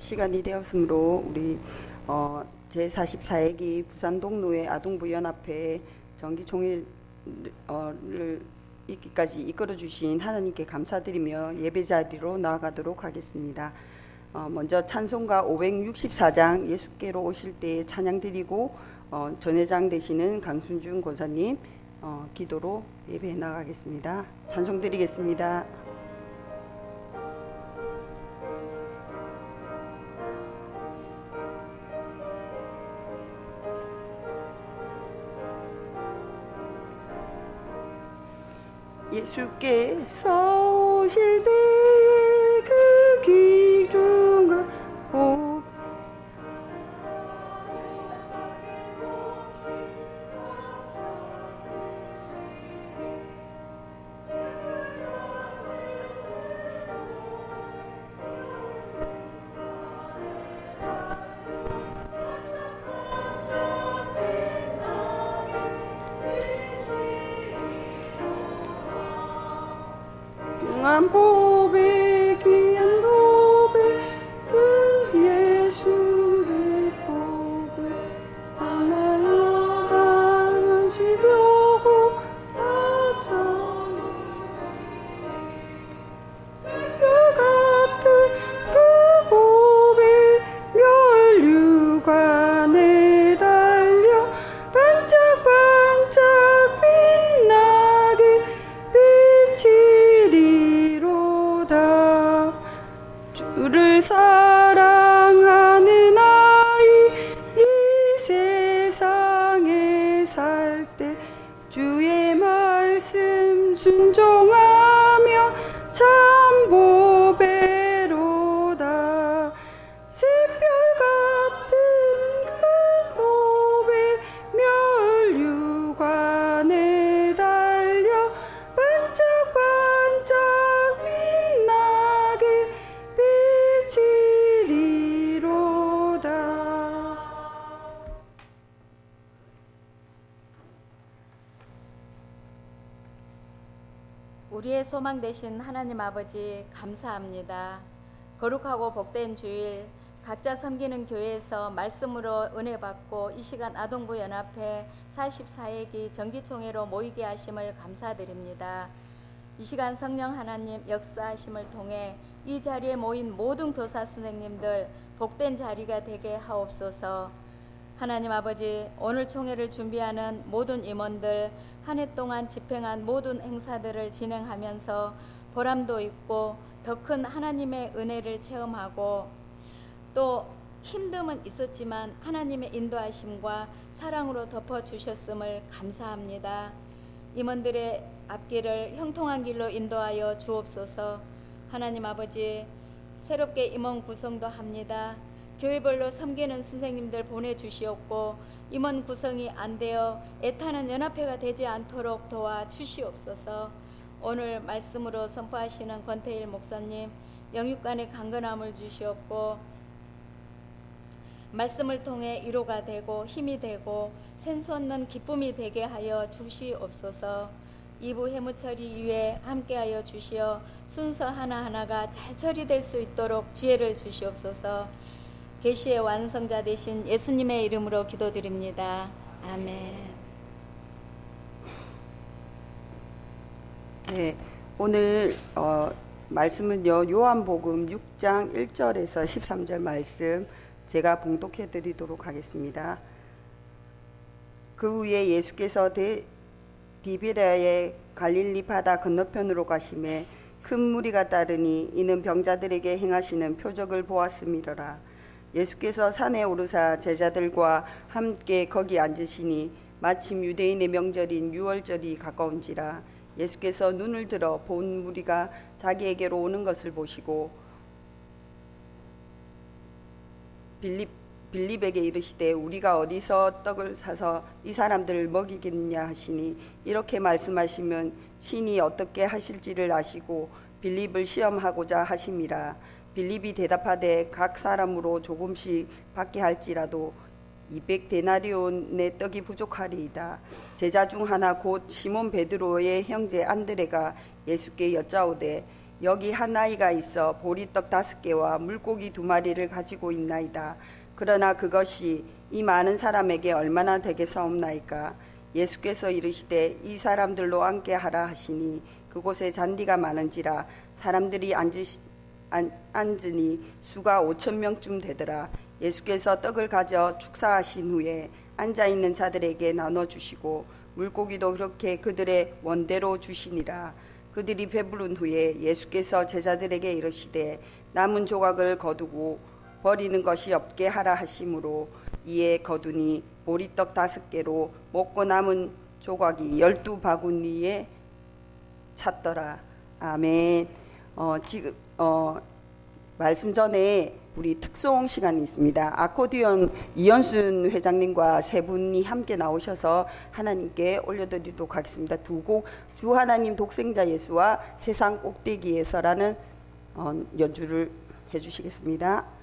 시간이 되었으므로 우리 제44회기 부산동로회 아동부연합회 정기총회를 있기까지 이끌어주신 하나님께 감사드리며 예배자리로 나아가도록 하겠습니다. 먼저 찬송가 564장 예수께로 오실 때에 찬양드리고 전회장 되시는 강순준 권사님 기도로 예배해 나가겠습니다. 찬송 드리겠습니다. 예수께서 오실 때 그 귀중한 귀한 보배 귀한 보배 그 예수의 보배 하나님 방하시려고 같은 그 보배 멸류관에 달려 반짝반짝 빛나게 비치리로다. 주를 사랑하는 아이 이 세상에 살 때 주의 말씀 순종하며 참 보배로다. 새별 같은 그 보배 멸류관에 달려 반짝반짝 빛나게 비치리로다. 우리의 소망 되신 하나님 아버지 감사합니다. 거룩하고 복된 주일 각자 섬기는 교회에서 말씀으로 은혜 받고 이 시간 아동부연합회 44회기 정기총회로 모이게 하심을 감사드립니다. 이 시간 성령 하나님 역사하심을 통해 이 자리에 모인 모든 교사 선생님들 복된 자리가 되게 하옵소서. 하나님 아버지, 오늘 총회를 준비하는 모든 임원들 한 해 동안 집행한 모든 행사들을 진행하면서 보람도 있고 더 큰 하나님의 은혜를 체험하고 또 힘듦은 있었지만 하나님의 인도하심과 사랑으로 덮어주셨음을 감사합니다. 임원들의 앞길을 형통한 길로 인도하여 주옵소서. 하나님 아버지, 새롭게 임원 구성도 합니다. 교회별로 섬기는 선생님들 보내주시옵고 임원 구성이 안 되어 애타는 연합회가 되지 않도록 도와주시옵소서. 오늘 말씀으로 선포하시는 권태일 목사님 영육간의 강건함을 주시옵고 말씀을 통해 위로가 되고 힘이 되고 샘솟는 기쁨이 되게 하여 주시옵소서. 2부 회무처리 이후에 함께하여 주시어 순서 하나하나가 잘 처리될 수 있도록 지혜를 주시옵소서. 계시의 완성자 되신 예수님의 이름으로 기도드립니다. 아멘. 네, 오늘 말씀은요 요한복음 6장 1절에서 13절 말씀 제가 봉독해 드리도록 하겠습니다. 그 후에 예수께서 디베랴의 갈릴리 바다 건너편으로 가시매 큰 무리가 따르니 이는 병자들에게 행하시는 표적을 보았음이로라. 예수께서 산에 오르사 제자들과 함께 거기 앉으시니 마침 유대인의 명절인 유월절이 가까운지라. 예수께서 눈을 들어 본 무리가 자기에게로 오는 것을 보시고 빌립에게 이르시되 우리가 어디서 떡을 사서 이 사람들을 먹이겠느냐 하시니 이렇게 말씀하시면 친히 어떻게 하실지를 아시고 빌립을 시험하고자 하심이라. 빌립이 대답하되 각 사람으로 조금씩 받게 할지라도 200데나리온의 떡이 부족하리이다. 제자 중 하나 곧 시몬 베드로의 형제 안드레가 예수께 여짜오되 여기 한 아이가 있어 보리떡 5개와 물고기 2마리를 가지고 있나이다. 그러나 그것이 이 많은 사람에게 얼마나 되겠사옵나이까. 예수께서 이르시되 이 사람들로 앉게 하라 하시니 그곳에 잔디가 많은지라 사람들이 앉으니 수가 5,000명쯤 되더라. 예수께서 떡을 가져 축사하신 후에 앉아있는 자들에게 나눠주시고 물고기도 그렇게 그들의 원대로 주시니라. 그들이 배부른 후에 예수께서 제자들에게 이르시되 남은 조각을 거두고 버리는 것이 없게 하라 하심으로 이에 거두니 보리떡 5개로 먹고 남은 조각이 12바구니에 찼더라. 아멘. 지금 말씀 전에 우리 특송 시간이 있습니다. 아코디언 이현순 회장님과 세 분이 함께 나오셔서 하나님께 올려드리도록 하겠습니다. 두 곡 주 하나님 독생자 예수와 세상 꼭대기에서라는 연주를 해주시겠습니다.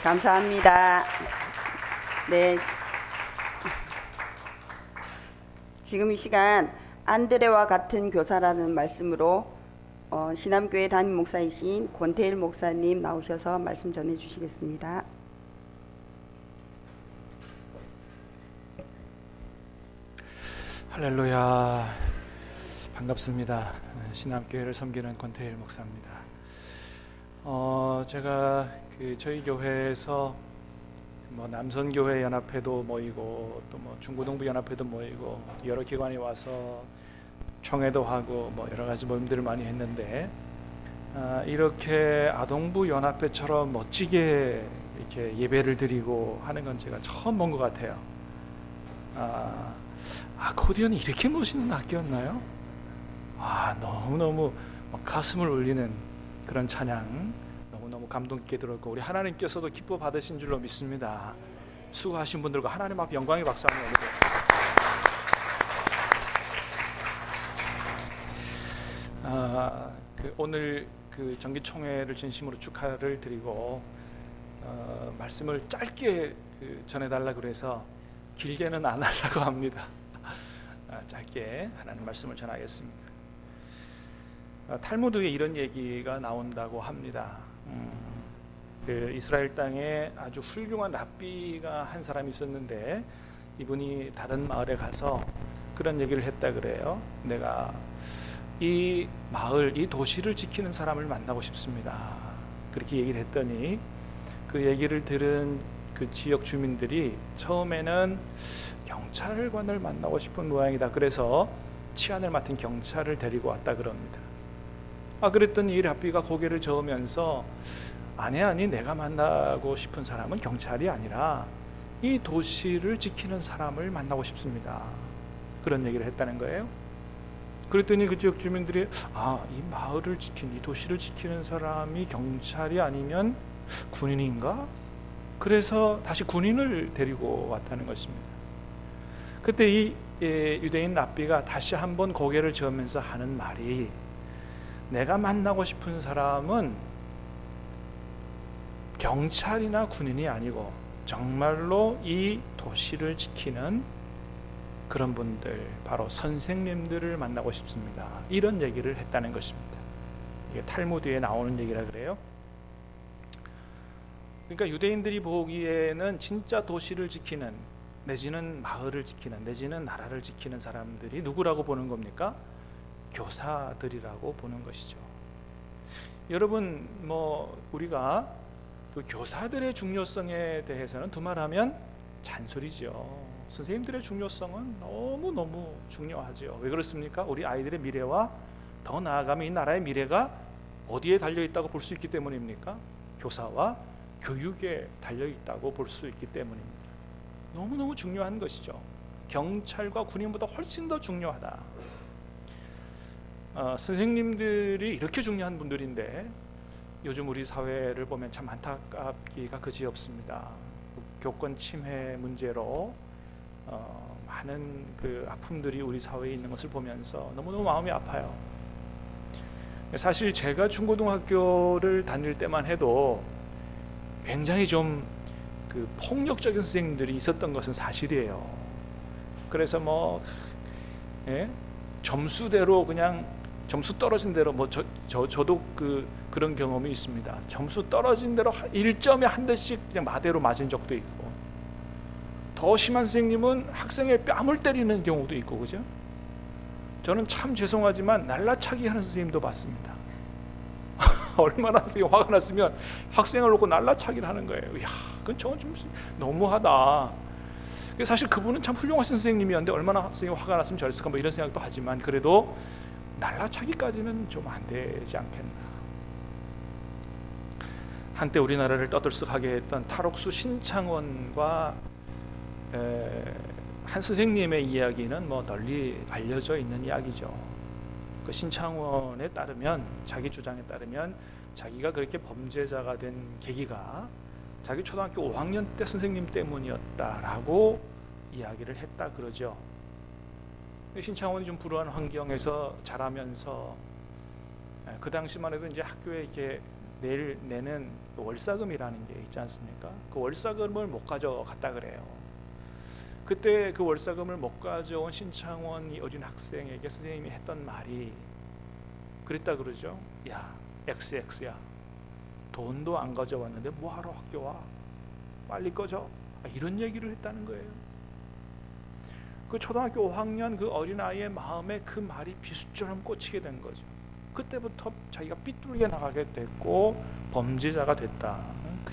감사합니다. 네. 지금 이 시간 안드레와 같은 교사라는 말씀으로 신암교회 담임 목사이신 권태일 목사님 나오셔서 말씀 전해 주시겠습니다. 할렐루야, 반갑습니다. 신암교회를 섬기는 권태일 목사입니다. 제가 저희 교회에서 남선교회 연합회도 모이고 또 중고등부 연합회도 모이고 여러 기관이 와서 총회도 하고 여러 가지 모임들을 많이 했는데 이렇게 아동부 연합회처럼 멋지게 이렇게 예배를 드리고 하는 건 제가 처음 본 것 같아요. 아코디언이 이렇게 멋있는 악기였나요? 너무너무 가슴을 울리는 그런 찬양, 너무너무 감동 있게 들었고 우리 하나님께서도 기뻐 받으신 줄로 믿습니다. 수고하신 분들과 하나님 앞에 영광의 박수 한번 올려드립니다. 오늘 정기총회를 진심으로 축하를 드리고 말씀을 짧게 전해달라고 그래서 길게는 안 하려고 합니다. 짧게 하나님 말씀을 전하겠습니다. 탈무드에 이런 얘기가 나온다고 합니다. 이스라엘 땅에 아주 훌륭한 랍비가 한 사람이 있었는데 이분이 다른 마을에 가서 그런 얘기를 했다 그래요. 내가 이 마을, 이 도시를 지키는 사람을 만나고 싶습니다. 그렇게 얘기를 했더니 그 얘기를 들은 그 지역 주민들이 처음에는 경찰관을 만나고 싶은 모양이다. 그래서 치안을 맡은 경찰을 데리고 왔다 그럽니다. 그랬더니 이 랍비가 고개를 저으면서 아니 내가 만나고 싶은 사람은 경찰이 아니라 이 도시를 지키는 사람을 만나고 싶습니다. 그런 얘기를 했다는 거예요. 그랬더니 그 지역 주민들이 이 마을을 지키는, 이 도시를 지키는 사람이 경찰이 아니면 군인인가? 그래서 다시 군인을 데리고 왔다는 것입니다. 그때 이 유대인 랍비가 다시 한번 고개를 저으면서 하는 말이 내가 만나고 싶은 사람은 경찰이나 군인이 아니고 정말로 이 도시를 지키는 그런 분들, 바로 선생님들을 만나고 싶습니다. 이런 얘기를 했다는 것입니다. 이게 탈무드에 나오는 얘기라 그래요. 그러니까 유대인들이 보기에는 진짜 도시를 지키는, 내지는 마을을 지키는, 내지는 나라를 지키는 사람들이 누구라고 보는 겁니까? 교사들이라고 보는 것이죠. 여러분, 우리가 그 교사들의 중요성에 대해서는 두말하면 잔소리죠. 선생님들의 중요성은 너무너무 중요하죠. 왜 그렇습니까? 우리 아이들의 미래와 더 나아가면 이 나라의 미래가 어디에 달려있다고 볼 수 있기 때문입니까? 교사와 교육에 달려있다고 볼 수 있기 때문입니다. 너무너무 중요한 것이죠. 경찰과 군인보다 훨씬 더 중요하다. 선생님들이 이렇게 중요한 분들인데 요즘 우리 사회를 보면 참 안타깝기가 그지없습니다. 교권 침해 문제로 많은 그 아픔들이 우리 사회에 있는 것을 보면서 너무너무 마음이 아파요. 사실 제가 중고등학교를 다닐 때만 해도 굉장히 좀 그 폭력적인 선생님들이 있었던 것은 사실이에요. 그래서 점수대로 그냥 점수 떨어진 대로 저도 그런 경험이 있습니다. 점수 떨어진 대로 1점에 한 대씩 그냥 마대로 맞은 적도 있고, 더 심한 선생님은 학생의 뺨을 때리는 경우도 있고, 그죠? 저는 참 죄송하지만 날라차기 하는 선생님도 봤습니다. 얼마나 선생님이 화가 났으면 학생을 놓고 날라차기를 하는 거예요. 이야, 그건 저건 좀 너무하다. 사실 그분은 참 훌륭하신 선생님이었는데 얼마나 학생이 화가 났으면 저랬을까 이런 생각도 하지만, 그래도 날라차기까지는 좀 안 되지 않겠나. 한때 우리나라를 떠들썩하게 했던 탈옥수 신창원과 한 선생님의 이야기는 널리 알려져 있는 이야기죠. 그 신창원에 따르면, 자기 주장에 따르면 자기가 그렇게 범죄자가 된 계기가 자기 초등학교 5학년 때 선생님 때문이었다라고 이야기를 했다 그러죠. 신창원이 좀 불우한 환경에서 자라면서 그 당시만 해도 이제 학교에 이렇게 내일 내는 월사금이라는 게 있지 않습니까? 그 월사금을 못 가져갔다 그래요. 그때 그 월사금을 못 가져온 신창원 이 어린 학생에게 선생님이 했던 말이 그랬다 그러죠. 야, XX야, 돈도 안 가져왔는데 뭐하러 학교 와? 빨리 꺼져. 이런 얘기를 했다는 거예요. 그 초등학교 5학년 그 어린아이의 마음에 그 말이 비수처럼 꽂히게 된 거죠. 그때부터 자기가 삐뚤게 나가게 됐고 범죄자가 됐다.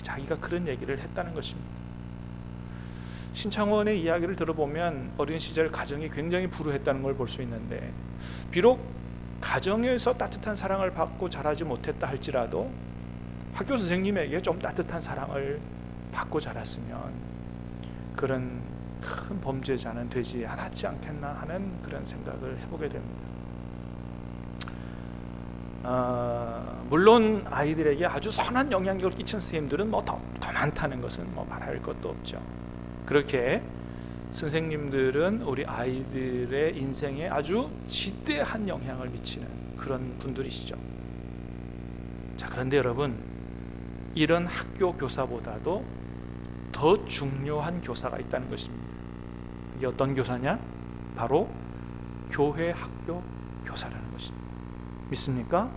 자기가 그런 얘기를 했다는 것입니다. 신창원의 이야기를 들어보면 어린 시절 가정이 굉장히 불우했다는 걸 볼 수 있는데, 비록 가정에서 따뜻한 사랑을 받고 자라지 못했다 할지라도 학교 선생님에게 좀 따뜻한 사랑을 받고 자랐으면 그런 큰 범죄자는 되지 않았지 않겠나 하는 그런 생각을 해보게 됩니다. 물론 아이들에게 아주 선한 영향력을 끼친 선생님들은 더 많다는 것은 말할 것도 없죠. 그렇게 선생님들은 우리 아이들의 인생에 아주 지대한 영향을 미치는 그런 분들이시죠. 자, 그런데 여러분, 이런 학교 교사보다도 더 중요한 교사가 있다는 것입니다. 이게 어떤 교사냐? 바로 교회 학교 교사라는 것입니다. 믿습니까?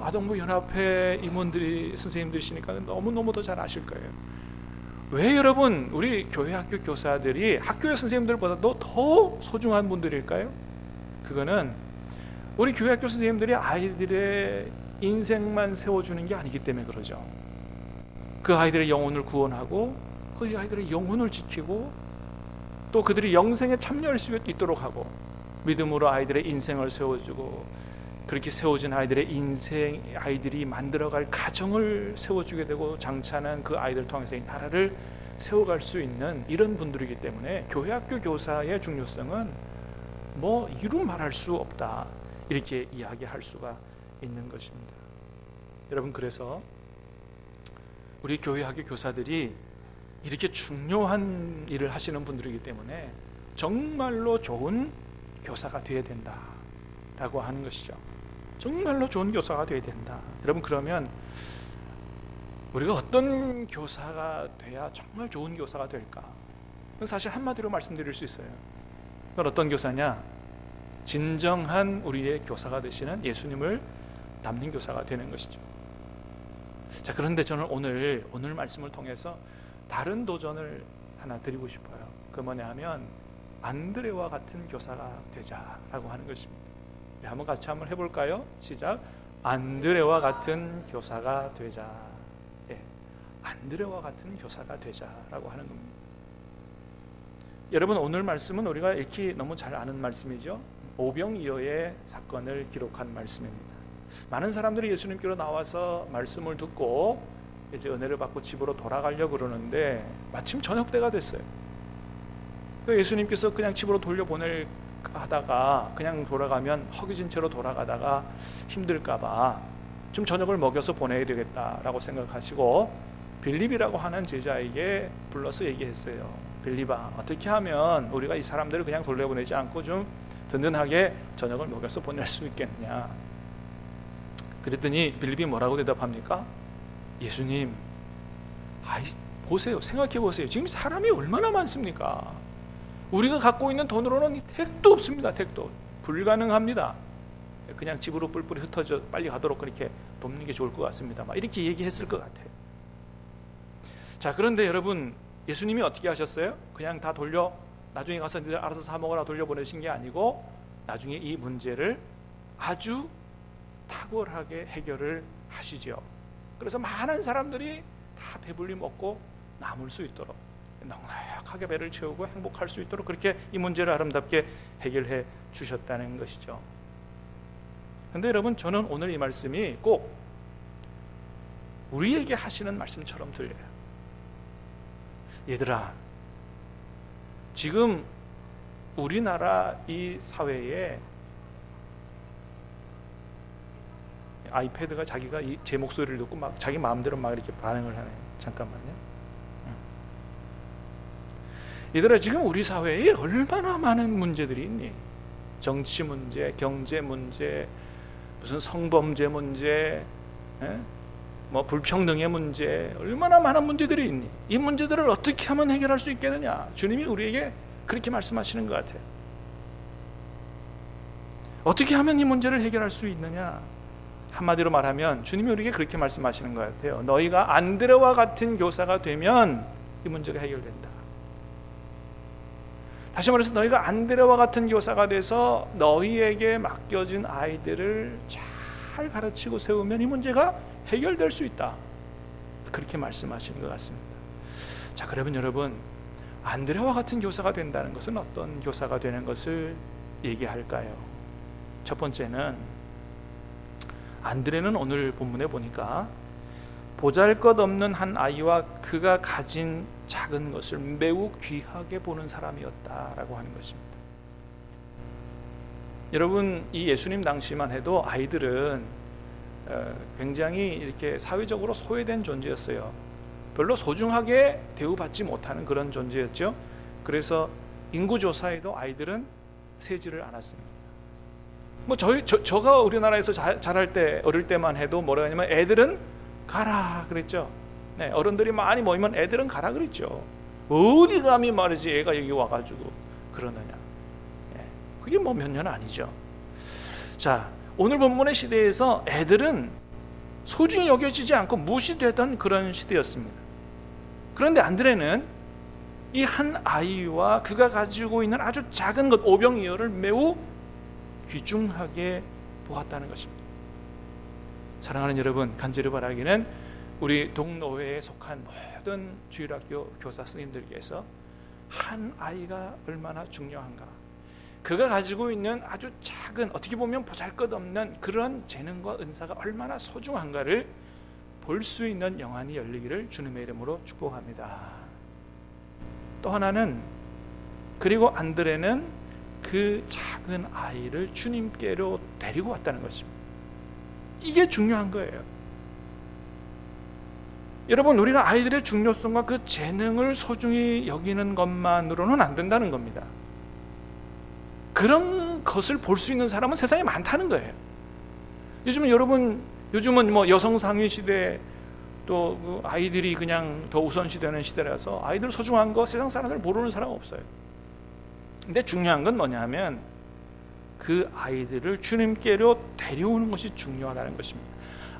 아동부 연합회 임원들이 선생님들이시니까 너무너무 더 잘 아실 거예요. 왜 여러분 우리 교회 학교 교사들이 학교의 선생님들보다도 더 소중한 분들일까요? 그거는 우리 교회 학교 선생님들이 아이들의 인생만 세워주는 게 아니기 때문에 그러죠. 그 아이들의 영혼을 구원하고 그 아이들의 영혼을 지키고 또 그들이 영생에 참여할 수 있도록 하고 믿음으로 아이들의 인생을 세워주고, 그렇게 세워진 아이들의 인생, 아이들이 만들어갈 가정을 세워주게 되고 장차는 그 아이들 통해서 이 나라를 세워갈 수 있는 이런 분들이기 때문에 교회 학교 교사의 중요성은 이루 말할 수 없다, 이렇게 이야기할 수가 있는 것입니다. 여러분, 그래서 우리 교회 학교 교사들이 이렇게 중요한 일을 하시는 분들이기 때문에 정말로 좋은 교사가 되어야 된다라고 하는 것이죠. 정말로 좋은 교사가 되어야 된다. 여러분, 그러면 우리가 어떤 교사가 돼야 정말 좋은 교사가 될까? 사실 한마디로 말씀드릴 수 있어요. 그건 어떤 교사냐? 진정한 우리의 교사가 되시는 예수님을 닮는 교사가 되는 것이죠. 자, 그런데 저는 오늘 말씀을 통해서 다른 도전을 하나 드리고 싶어요. 그 뭐냐 하면 안드레와 같은 교사가 되자라고 하는 것입니다. 한번 같이 한번 해볼까요? 시작. 안드레와 같은 교사가 되자. 안드레와 같은 교사가 되자라고 하는 겁니다. 여러분, 오늘 말씀은 우리가 익히 너무 잘 아는 말씀이죠. 오병이어의 사건을 기록한 말씀입니다. 많은 사람들이 예수님께로 나와서 말씀을 듣고 이제 은혜를 받고 집으로 돌아가려고 그러는데 마침 저녁 때가 됐어요. 예수님께서 그냥 집으로 돌려보낼 하다가 그냥 돌아가면 허기진 채로 돌아가다가 힘들까봐 좀 저녁을 먹여서 보내야 되겠다라고 생각하시고 빌립이라고 하는 제자에게 불러서 얘기했어요. 빌립아, 어떻게 하면 우리가 이 사람들을 그냥 돌려보내지 않고 좀 든든하게 저녁을 먹여서 보낼 수 있겠느냐. 그랬더니 빌립이 뭐라고 대답합니까? 예수님, 보세요, 생각해 보세요. 지금 사람이 얼마나 많습니까? 우리가 갖고 있는 돈으로는 택도 없습니다. 택도 불가능합니다. 그냥 집으로 뿔뿔이 흩어져 빨리 가도록 그렇게 돕는 게 좋을 것 같습니다. 막 이렇게 얘기했을 것 같아요. 자, 그런데 여러분, 예수님이 어떻게 하셨어요? 그냥 다 나중에 가서 니들 알아서 사 먹어라 돌려보내신 게 아니고 나중에 이 문제를 아주 탁월하게 해결을 하시죠. 그래서 많은 사람들이 다 배불리 먹고 남을 수 있도록 넉넉하게 배를 채우고 행복할 수 있도록 그렇게 이 문제를 아름답게 해결해 주셨다는 것이죠. 그런데 여러분, 저는 오늘 이 말씀이 꼭 우리에게 하시는 말씀처럼 들려요. 얘들아, 지금 우리나라 이 사회에 아이패드가 자기가 제 목소리를 듣고 막 자기 마음대로 막 이렇게 반응을 하네요. 잠깐만요. 얘들아, 지금 우리 사회에 얼마나 많은 문제들이 있니? 정치 문제, 경제 문제, 무슨 성범죄 문제, 뭐 불평등의 문제, 얼마나 많은 문제들이 있니? 이 문제들을 어떻게 하면 해결할 수 있겠느냐? 주님이 우리에게 그렇게 말씀하시는 것 같아요. 어떻게 하면 이 문제를 해결할 수 있느냐? 한마디로 말하면 주님이 우리에게 그렇게 말씀하시는 것 같아요. 너희가 안드레와 같은 교사가 되면 이 문제가 해결된다. 다시 말해서 너희가 안드레와 같은 교사가 돼서 너희에게 맡겨진 아이들을 잘 가르치고 세우면 이 문제가 해결될 수 있다. 그렇게 말씀하시는 것 같습니다. 자, 그러면 여러분, 안드레와 같은 교사가 된다는 것은 어떤 교사가 되는 것을 얘기할까요? 첫 번째는, 안드레는 오늘 본문에 보니까 보잘것없는 한 아이와 그가 가진 작은 것을 매우 귀하게 보는 사람이었다라고 하는 것입니다. 여러분, 이 예수님 당시만 해도 아이들은 굉장히 이렇게 사회적으로 소외된 존재였어요. 별로 소중하게 대우받지 못하는 그런 존재였죠. 그래서 인구조사에도 아이들은 세지를 않았습니다. 뭐 저가 우리나라에서 자랄 때, 어릴 때만 해도 뭐라 하냐면 애들은 가라 그랬죠. 네, 어른들이 많이 모이면 애들은 가라 그랬죠. 어디 감히 말이지 애가 여기 와가지고 그러느냐. 네, 그게 뭐 몇 년 아니죠. 자, 오늘 본문의 시대에서 애들은 소중히 여겨지지 않고 무시되던 그런 시대였습니다. 그런데 안드레는 이 한 아이와 그가 가지고 있는 아주 작은 것, 오병이어를 매우 귀중하게 보았다는 것입니다. 사랑하는 여러분, 간절히 바라기는 우리 동노회에 속한 모든 주일학교 교사 스님들께서 한 아이가 얼마나 중요한가, 그가 가지고 있는 아주 작은, 어떻게 보면 보잘것없는 그런 재능과 은사가 얼마나 소중한가를 볼 수 있는 영안이 열리기를 주님의 이름으로 축복합니다. 또 하나는, 그리고 안드레는 그 작은 아이를 주님께로 데리고 왔다는 것입니다. 이게 중요한 거예요. 여러분, 우리가 아이들의 중요성과 그 재능을 소중히 여기는 것만으로는 안 된다는 겁니다. 그런 것을 볼 수 있는 사람은 세상에 많다는 거예요. 요즘은 뭐 여성 상위 시대, 또 그 아이들이 그냥 더 우선시되는 시대라서 아이들 소중한 거 세상 사람들 모르는 사람 없어요. 근데 중요한 건 뭐냐면 그 아이들을 주님께로 데려오는 것이 중요하다는 것입니다.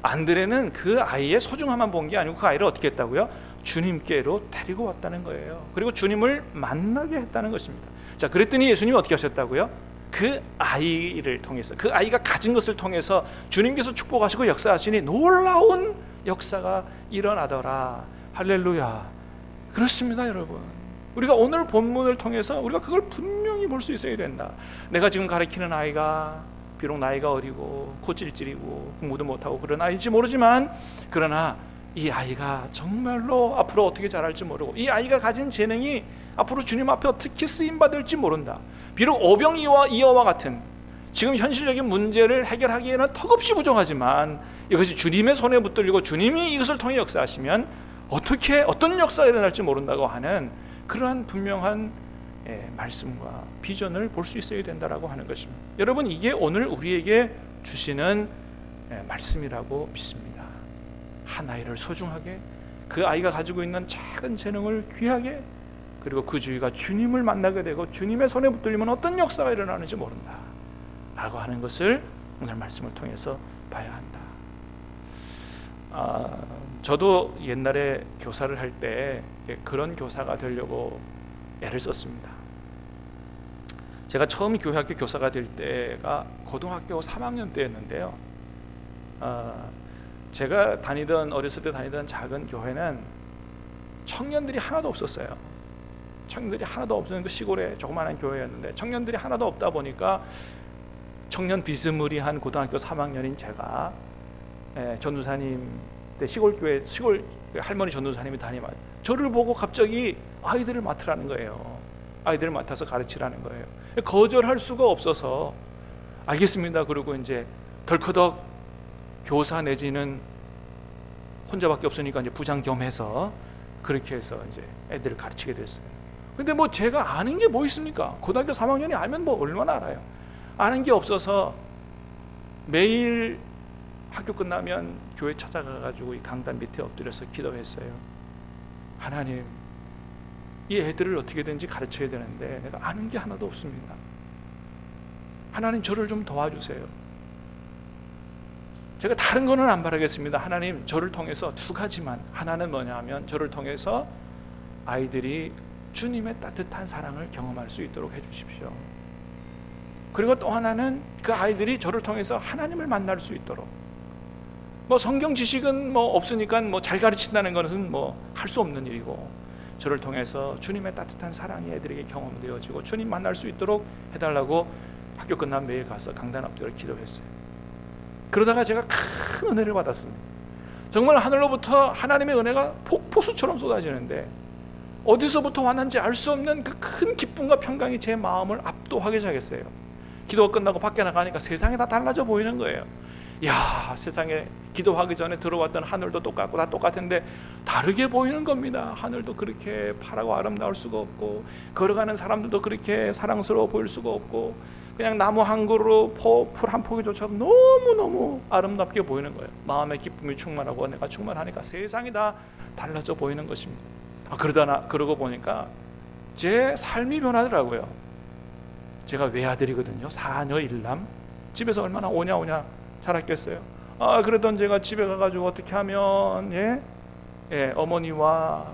안드레는 그 아이의 소중함만 본 게 아니고 그 아이를 어떻게 했다고요? 주님께로 데리고 왔다는 거예요. 그리고 주님을 만나게 했다는 것입니다. 자, 그랬더니 예수님이 어떻게 하셨다고요? 그 아이를 통해서, 그 아이가 가진 것을 통해서 주님께서 축복하시고 역사하시니 놀라운 역사가 일어나더라. 할렐루야. 그렇습니다, 여러분. 우리가 오늘 본문을 통해서 우리가 그걸 분명히 볼 수 있어야 된다. 내가 지금 가르치는 아이가 비록 나이가 어리고 코찔찔이고 공부도 못하고 그런 아이인지 모르지만, 그러나 이 아이가 정말로 앞으로 어떻게 자랄지 모르고, 이 아이가 가진 재능이 앞으로 주님 앞에 어떻게 쓰임받을지 모른다. 비록 오병이어와 같은 지금 현실적인 문제를 해결하기에는 턱없이 부족하지만 이것이 주님의 손에 붙들리고 주님이 이것을 통해 역사하시면 어떤 역사가 일어날지 모른다고 하는 그러한 분명한 말씀과 비전을 볼 수 있어야 된다라고 하는 것입니다. 여러분, 이게 오늘 우리에게 주시는 말씀이라고 믿습니다. 한 아이를 소중하게, 그 아이가 가지고 있는 작은 재능을 귀하게, 그리고 그 주위가 주님을 만나게 되고 주님의 손에 붙들리면 어떤 역사가 일어나는지 모른다 라고 하는 것을 오늘 말씀을 통해서 봐야 한다. 저도 옛날에 교사를 할 때 그런 교사가 되려고 애를 썼습니다. 제가 처음 교회학교 교사가 될 때가 고등학교 3학년 때였는데요. 제가 어렸을 때 다니던 작은 교회는 청년들이 하나도 없었어요. 청년들이 하나도 없는 그 시골의 조그마한 교회였는데 청년들이 하나도 없다 보니까 청년 비스무리한 고등학교 3학년인 제가 전도사님 때 시골 할머니 전도사님이 다니면 저를 보고 갑자기 아이들을 맡으라는 거예요. 아이들을 맡아서 가르치라는 거예요. 거절할 수가 없어서 알겠습니다. 그리고 이제 덜커덕 교사 내지는 혼자밖에 없으니까 이제 부장 겸해서 그렇게 해서 이제 애들을 가르치게 됐어요. 근데 뭐 제가 아는 게 뭐 있습니까? 고등학교 3학년이 알면 뭐 얼마나 알아요? 아는 게 없어서 매일 학교 끝나면 교회 찾아가가지고 이 강단 밑에 엎드려서 기도했어요. 하나님, 이 애들을 어떻게든지 가르쳐야 되는데 내가 아는 게 하나도 없습니다. 하나님, 저를 좀 도와주세요. 제가 다른 거는 안 바라겠습니다. 하나님, 저를 통해서 두 가지만. 하나는 뭐냐 하면 저를 통해서 아이들이 주님의 따뜻한 사랑을 경험할 수 있도록 해주십시오. 그리고 또 하나는 그 아이들이 저를 통해서 하나님을 만날 수 있도록. 뭐 성경 지식은 뭐 없으니까 뭐 잘 가르친다는 것은 뭐 할 수 없는 일이고, 저를 통해서 주님의 따뜻한 사랑이 애들에게 경험되어지고 주님 만날 수 있도록 해달라고 학교 끝나면 매일 가서 강단 엎드려 기도했어요. 그러다가 제가 큰 은혜를 받았습니다. 정말 하늘로부터 하나님의 은혜가 폭포수처럼 쏟아지는데 어디서부터 왔는지 알 수 없는 그 큰 기쁨과 평강이 제 마음을 압도하게 시작했어요. 기도가 끝나고 밖에 나가니까 세상이 다 달라져 보이는 거예요. 야, 세상에 기도하기 전에 들어왔던 하늘도 똑같고 다 똑같은데 다르게 보이는 겁니다. 하늘도 그렇게 파랗고 아름다울 수가 없고, 걸어가는 사람들도 그렇게 사랑스러워 보일 수가 없고, 그냥 나무 한 그루로 풀 한 포기조차 너무너무 아름답게 보이는 거예요. 마음의 기쁨이 충만하고 내가 충만하니까 세상이 다 달라져 보이는 것입니다. 그러고 보니까 제 삶이 변하더라고요. 제가 외아들이거든요. 4녀 1남. 집에서 얼마나 오냐 잘했겠어요. 그러던 제가 집에 가가지고 어떻게 하면 어머니와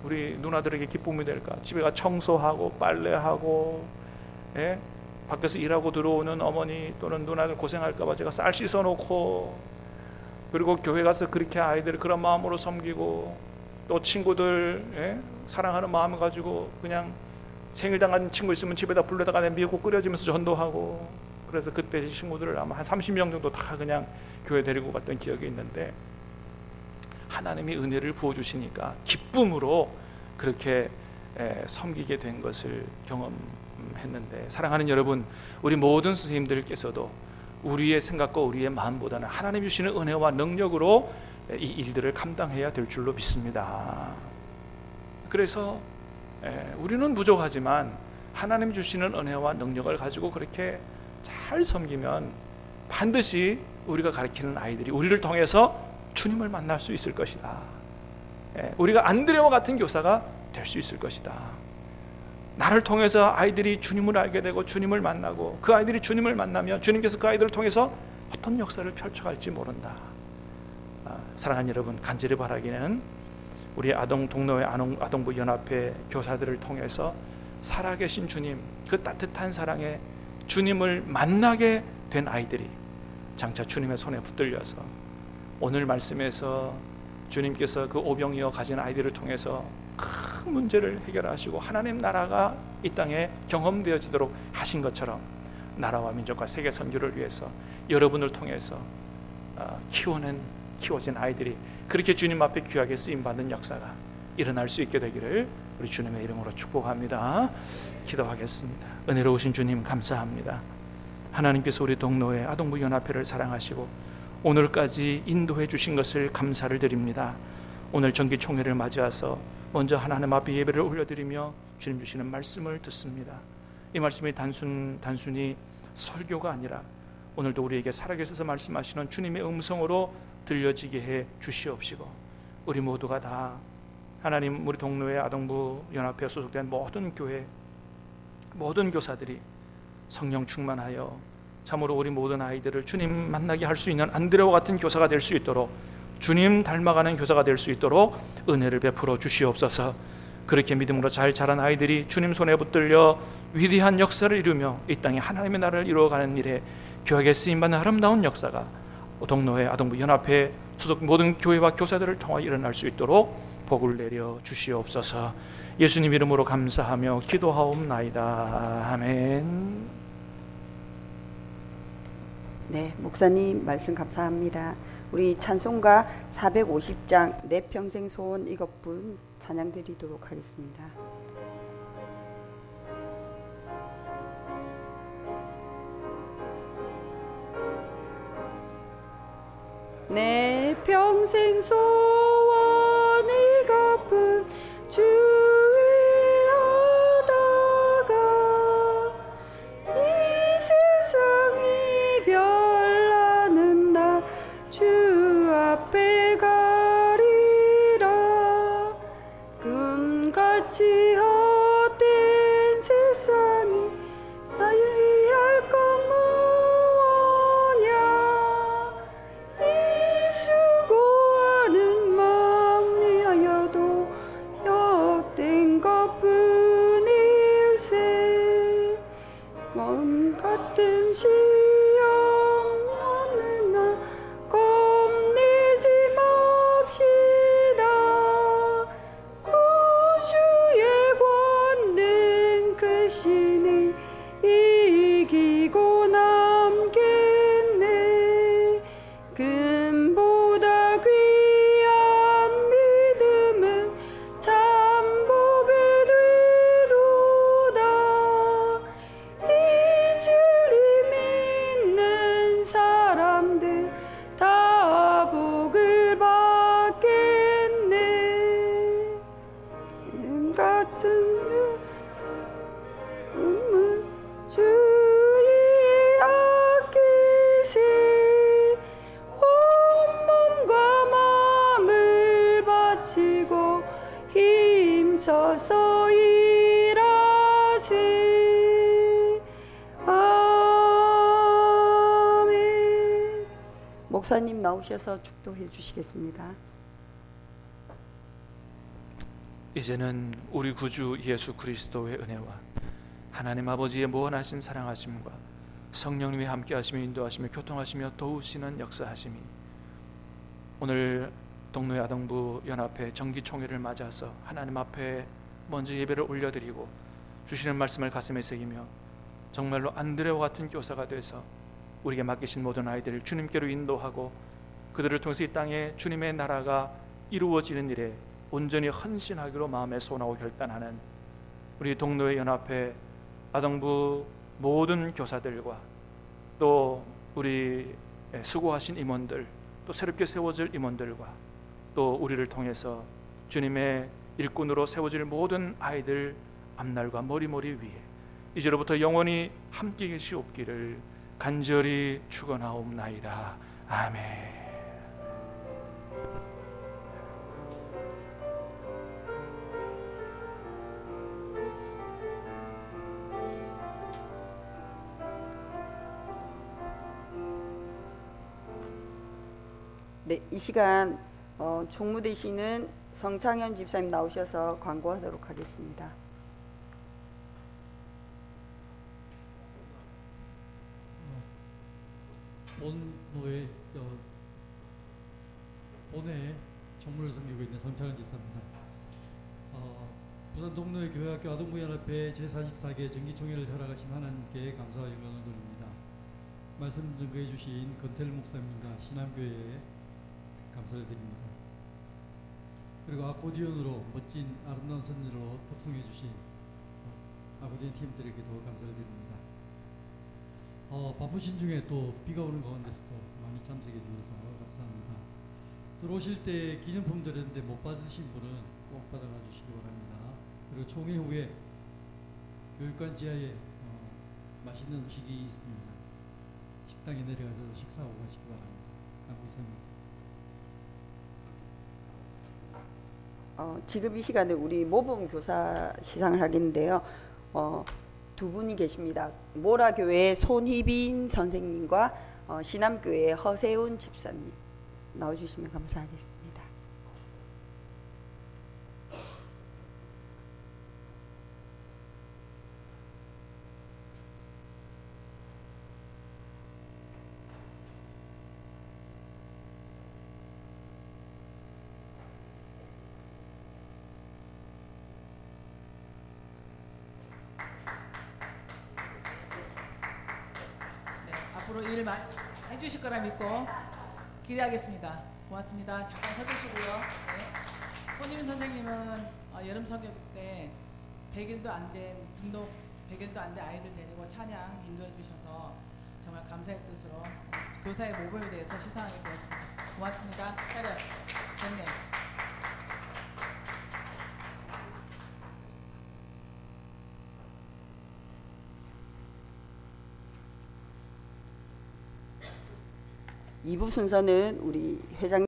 우리 누나들에게 기쁨이 될까. 집에 가 청소하고 빨래하고, 밖에서 일하고 들어오는 어머니 또는 누나들 고생할까 봐 제가 쌀 씻어놓고, 그리고 교회 가서 그렇게 아이들 그런 마음으로 섬기고, 또 친구들 사랑하는 마음을 가지고 그냥 생일 당한 친구 있으면 집에다 불러다가 미역국 끓여주면서 전도하고, 그래서 그때 친구들을 아마 한 30명 정도 다 그냥 교회 데리고 갔던 기억이 있는데, 하나님이 은혜를 부어주시니까 기쁨으로 그렇게 섬기게 된 것을 경험했는데, 사랑하는 여러분, 우리 모든 선생님들께서도 우리의 생각과 우리의 마음보다는 하나님 주시는 은혜와 능력으로 이 일들을 감당해야 될 줄로 믿습니다. 그래서 우리는 부족하지만 하나님 주시는 은혜와 능력을 가지고 그렇게 잘 섬기면 반드시 우리가 가르치는 아이들이 우리를 통해서 주님을 만날 수 있을 것이다. 우리가 안드레와 같은 교사가 될 수 있을 것이다. 나를 통해서 아이들이 주님을 알게 되고 주님을 만나고, 그 아이들이 주님을 만나면 주님께서 그 아이들을 통해서 어떤 역사를 펼쳐갈지 모른다. 사랑하는 여러분, 간절히 바라기는 우리 동로의 아동부 연합회 교사들을 통해서 살아계신 주님, 그 따뜻한 사랑에 주님을 만나게 된 아이들이 장차 주님의 손에 붙들려서 오늘 말씀에서 주님께서 그 오병이어 가진 아이들을 통해서 큰 문제를 해결하시고 하나님 나라가 이 땅에 경험되어지도록 하신 것처럼, 나라와 민족과 세계 선교를 위해서 여러분을 통해서 키워진 아이들이 그렇게 주님 앞에 귀하게 쓰임받는 역사가 일어날 수 있게 되기를 우리 주님의 이름으로 축복합니다. 기도하겠습니다. 은혜로우신 주님, 감사합니다. 하나님께서 우리 동로의 아동부 연합회를 사랑하시고 오늘까지 인도해 주신 것을 감사를 드립니다. 오늘 정기총회를 맞이해서 먼저 하나님 앞에 예배를 올려드리며 주님 주시는 말씀을 듣습니다. 이 말씀이 단순히 설교가 아니라 오늘도 우리에게 살아계셔서 말씀하시는 주님의 음성으로 들려지게 해 주시옵시고, 우리 모두가 다 하나님, 우리 동로의 아동부 연합회에 소속된 모든 교회, 모든 교사들이 성령 충만하여 참으로 우리 모든 아이들을 주님 만나게 할 수 있는 안드레와 같은 교사가 될 수 있도록, 주님 닮아가는 교사가 될 수 있도록 은혜를 베풀어 주시옵소서. 그렇게 믿음으로 잘 자란 아이들이 주님 손에 붙들려 위대한 역사를 이루며 이 땅에 하나님의 나라를 이루어가는 일에 귀하게 쓰임받는 아름다운 역사가 동로회 아동부 연합회 소속 모든 교회와 교사들을 통하여 일어날 수 있도록 복을 내려 주시옵소서. 예수님 이름으로 감사하며 기도하옵나이다. 아멘. 네, 목사님 말씀 감사합니다. 우리 찬송가 450장 내 평생 소원 이것뿐 찬양 드리도록 하겠습니다. 내 평생 소원 이것뿐 주 위하다가 이 세상이 별나는 날 같은 시험 어느 날 겁내지 맙시다. 구주의 권능 크시니 이기고 남겠네. 금보다 귀한 믿음은 참복이 되도다. 이 주를 믿는 사람들 다 복을 받겠네. 같은 음은 주의 아끼세. 온 몸과 마음을 바치고 힘써서 일하세. 아멘. 목사님 나오셔서 축도해 주시겠습니다. 이제는 우리 구주 예수 그리스도의 은혜와 하나님 아버지의 무한하신 사랑하심과 성령님의 함께하시며 인도하시며 교통하시며 도우시는 역사하심이 오늘 동노 아동부 연합회 정기총회를 맞아서 하나님 앞에 먼저 예배를 올려드리고 주시는 말씀을 가슴에 새기며 정말로 안드레와 같은 교사가 돼서 우리에게 맡기신 모든 아이들을 주님께로 인도하고 그들을 통해서 이 땅에 주님의 나라가 이루어지는 일에 온전히 헌신하기로 마음에 소원하고 결단하는 우리 동노회 연합회 아동부 모든 교사들과 또 우리 수고하신 임원들, 또 새롭게 세워질 임원들과 또 우리를 통해서 주님의 일꾼으로 세워질 모든 아이들 앞날과 머리머리 위에 이제로부터 영원히 함께 계시옵기를 간절히 축원하옵나이다. 아멘. 네, 이 시간 총무 되시는 성창현 집사님 나오셔서 광고하도록 하겠습니다. 본노회 본회 총무를 섬기고 있는 성창현 집사입니다. 부산 동노회 교회학교 아동부연합회 제44개 정기총회를 허락하신 하나님께 감사와 영광을 돌립니다. 말씀 증거해 주신 건태일 목사님과 신암교회에 감사를 드립니다. 그리고 아코디언으로 멋진 아름다운 선율로 덕송해 주신 아코디언 팀들에게도 감사를 드립니다. 바쁘신 중에 또 비가 오는 가운데서도 많이 참석해 주셔서 감사합니다. 들어오실 때 기념품 드렸는데 못 받으신 분은 꼭 받아가 주시기 바랍니다. 그리고 총회 후에 교육관 지하에 맛있는 음식이 있습니다. 식당에 내려가서 식사하고 가시기 바랍니다. 감사합니다. 지금 이 시간에 우리 모범 교사 시상을 하겠는데요. 두 분이 계십니다. 모라교회의 손희빈 선생님과 신암교회의 허세훈 집사님 나와주시면 감사하겠습니다. 앞으로 일 해주실 거라 믿고 기대하겠습니다. 고맙습니다. 잠깐 서주시고요. 네. 손희빈 선생님은 여름 성경 때 100일도 안 된 등록 100일도 안 된 아이들 데리고 찬양 인도해 주셔서 정말 감사의 뜻으로 교사의 모범에 대해서 시상하게 되었습니다. 고맙습니다. 차렷. 됐네. 이부 순서는 우리 회장